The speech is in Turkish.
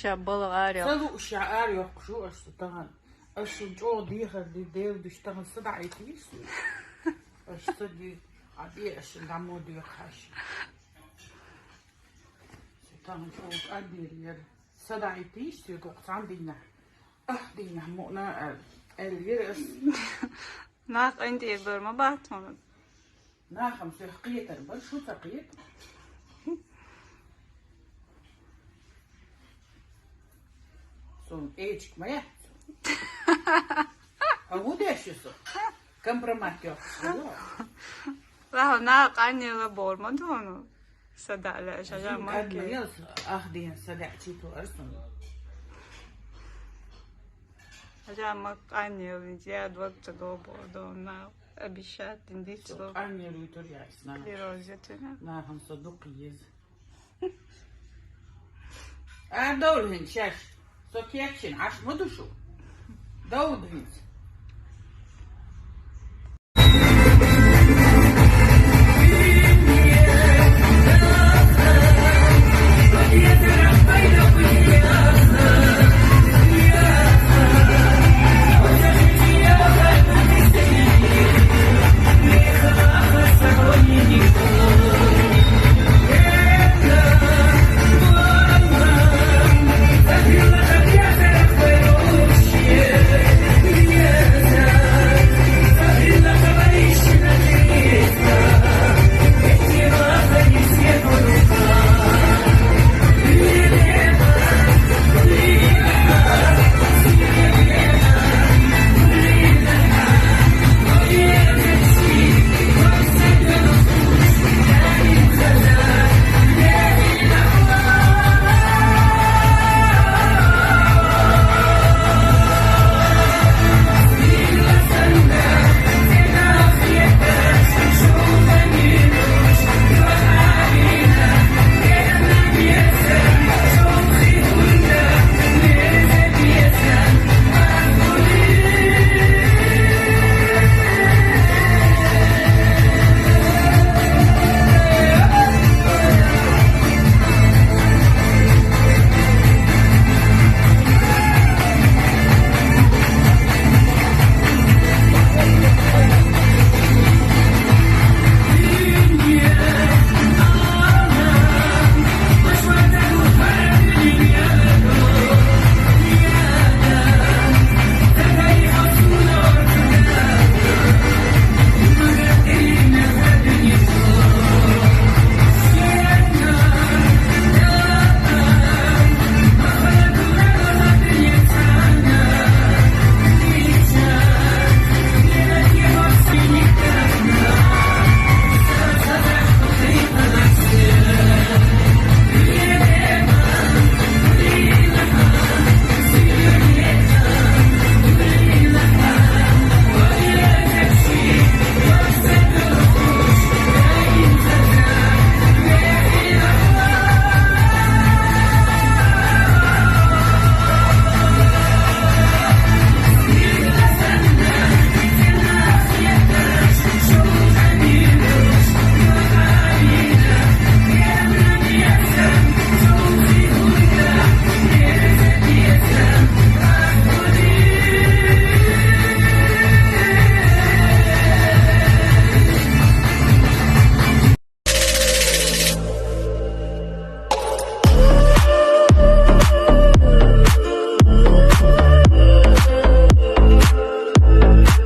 balık arıyor. Salı uşağı yok şu aşıdan. Aşı o diğer dev düşten sıda itiyiz. Aşı di abi aşından mı diyor kaş. Tamam o abi yer sıda itiyiz diyor 90 dinar. Ah dinar mona el yer Nak indi görme batmadı. ناخم سقيت البر شو سقيت son eğitik maya avu deşiyorsun kompromat yok Raho nak anne bormadı onu. Sadale şaşırma ki. admayız ah diyen sadakçı tu arsun Şaşırma anne vinci vakti go bordo na abişat indislo. anne rütür ya isna Lirozetine. nahım sadukiyiz دول هن شاش سو كيكشن عش مدوشو دول هن